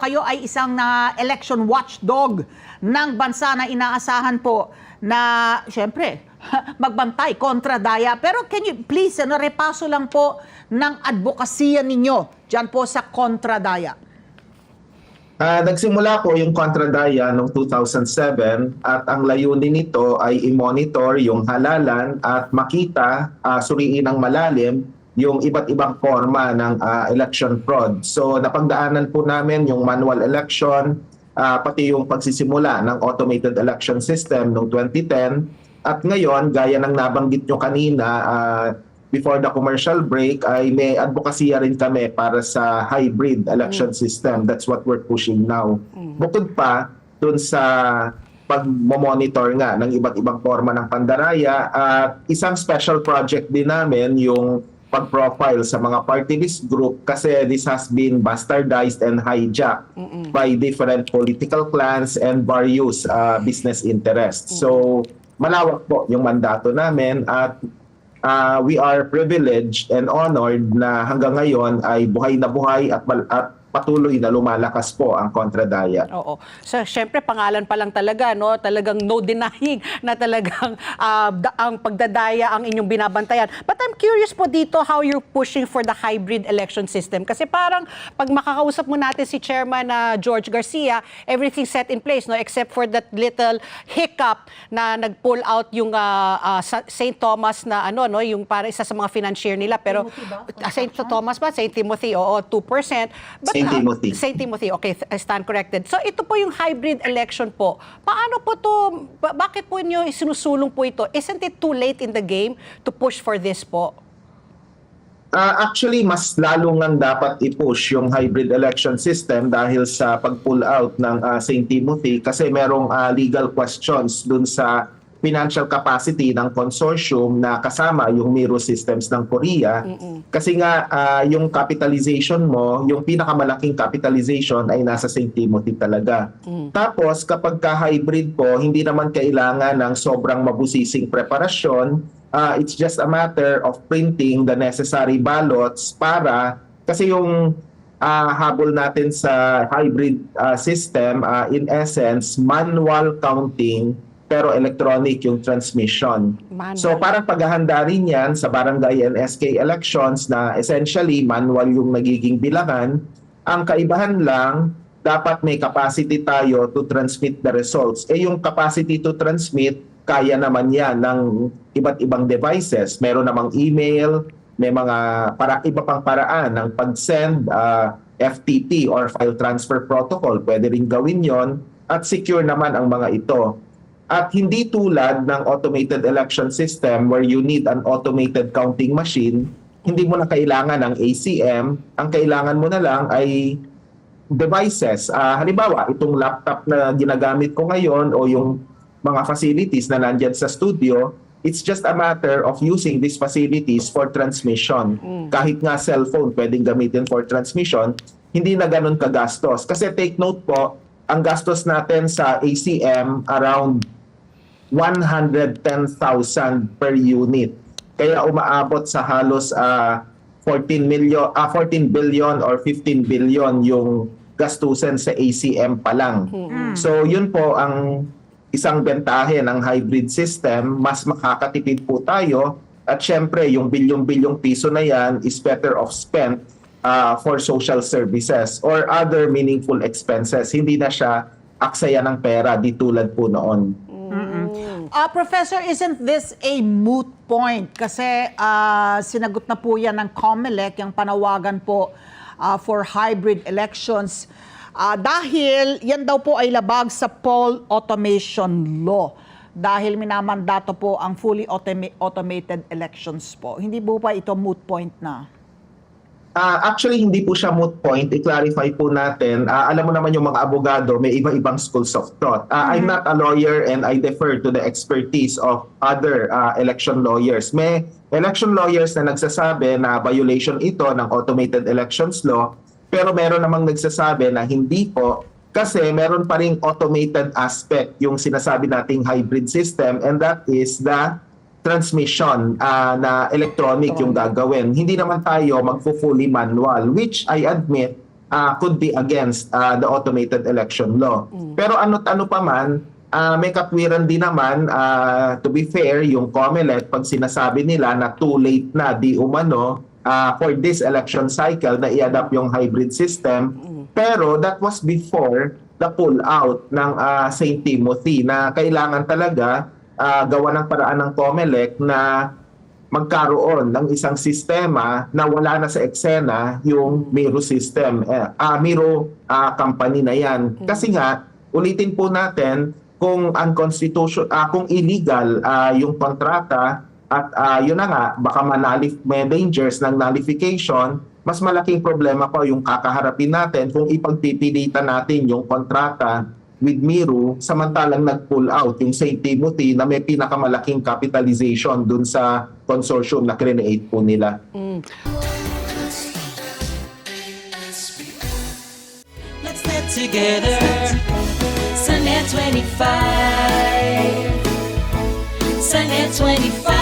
kayo ay isang election watchdog ng bansa na inaasahan po na, syempre, magbantay kontra daya. Pero can you please, repaso lang po ng advokasya ninyo dyan po sa kontra daya? Nagsimula po yung kontra daya noong 2007 at ang layunin nito ay i-monitor yung halalan at makita, suriin ng malalim yung iba't ibang forma ng election fraud. So napagdaanan po namin yung manual election, pati yung pagsisimula ng automated election system noong 2010. At ngayon, gaya ng nabanggit nyo kanina, before the commercial break, ay may advokasya rin kami para sa hybrid election system. That's what we're pushing now. Bukod pa dun sa pag-monitor nga ng iba't ibang forma ng pandaraya, at isang special project din namin yung pag-profile sa mga party list group kasi this has been bastardized and hijacked by different political clans and various business interests. So malawak po yung mandato namin at we are privileged and honored na hanggang ngayon ay buhay na buhay at patuloy na lumalakas po ang kontradaya. Oo. So, syempre, pangalan pa lang talaga, no? Talagang no denying na talagang ang pagdadaya ang inyong binabantayan. But I'm curious po dito how you're pushing for the hybrid election system. Kasi parang pag makakausap mo natin si Chairman George Garcia, everything set in place, no? Except for that little hiccup na nag-pull out yung St. Thomas na no? Yung para isa sa mga financier nila. Pero St. Thomas ba? St. Timothy, oo, 2%. But St. Timothy. St. Timothy, okay, I stand corrected. So ito po yung hybrid election po. Paano po to, bakit po niyo isinusulong po ito? Isn't it too late in the game to push for this po? Actually, mas lalo ngang dapat i-push yung hybrid election system dahil sa pag-pull out ng St. Timothy kasi merong legal questions dun sa financial capacity ng consortium na kasama yung Miro Systems ng Korea. Kasi nga, yung capitalization mo, yung pinakamalaking capitalization ay nasa St. Timothy talaga. Tapos, kapag ka-hybrid po, hindi naman kailangan ng sobrang mabusising preparasyon. It's just a matter of printing the necessary ballots para, kasi yung habol natin sa hybrid system, in essence, manual counting pero electronic yung transmission. So parang paghahanda rin yan sa barangay and SK elections na essentially manual yung nagiging bilangan. Ang kaibahan lang, dapat may capacity tayo to transmit the results. Yung capacity to transmit, kaya naman yan ng iba't ibang devices. Meron namang email, may mga iba pang paraan ng pag-send, FTP or file transfer protocol. Pwede rin gawin yon at secure naman ang mga ito. At hindi tulad ng automated election system where you need an automated counting machine, hindi mo na kailangan ng ACM. Ang kailangan mo na lang ay devices. Halimbawa, itong laptop na ginagamit ko ngayon o yung mga facilities na nandyan sa studio, it's just a matter of using these facilities for transmission. Kahit nga cellphone pwedeng gamitin for transmission, hindi na ganun kagastos. Kasi take note po, ang gastos natin sa ACM around 110,000 per unit. Kaya umaabot sa halos 14 billion or 15 billion yung gastusin sa ACM pa lang. So yun po ang isang bentahe ng hybrid system. Mas makakatipid po tayo at syempre yung bilyong-bilyong piso na yan is better off spent for social services or other meaningful expenses. Hindi na siya aksaya ng pera di tulad po noon. Professor, isn't this a moot point? Kasi sinagot na po yan ng COMELEC, yung panawagan po for hybrid elections. Dahil yan daw po ay labag sa poll automation law. Dahil minamandato po ang fully automated elections po. Hindi po ba ito moot point na? Actually, hindi po siya moot point. I-clarify po natin. Alam mo naman yung mga abogado, may iba-ibang schools of thought. I'm not a lawyer and I defer to the expertise of other election lawyers. May election lawyers na nagsasabi na violation ito ng automated elections law, pero meron namang nagsasabi na hindi po kasi meron pa ring automated aspect yung sinasabi nating hybrid system, and that is the transmission na electronic yung gagawin. Hindi naman tayo magpo-fully manual, which I admit could be against the automated election law. Pero ano pa man, may katwiran din naman, to be fair, yung COMELEC, pag sinasabi nila na too late na di umano for this election cycle na i-adapt yung hybrid system. Pero that was before the pull-out ng St. Timothy na kailangan talaga gawa ng paraan ng COMELEC na magkaroon ng isang sistema na wala na sa eksena yung Miro system, Miro company na yan. Kasi nga, ulitin po natin, kung kung illegal yung kontrata at yun na nga, baka may dangers ng nullification, mas malaking problema pa yung kakaharapin natin kung ipagpipilitan natin yung kontrata with Miro, samantalang nag-pull out yung St. Timothy na may pinakamalaking capitalization dun sa consortium na create po nila. Let's get together. Sunnet 25. Sunnet 25.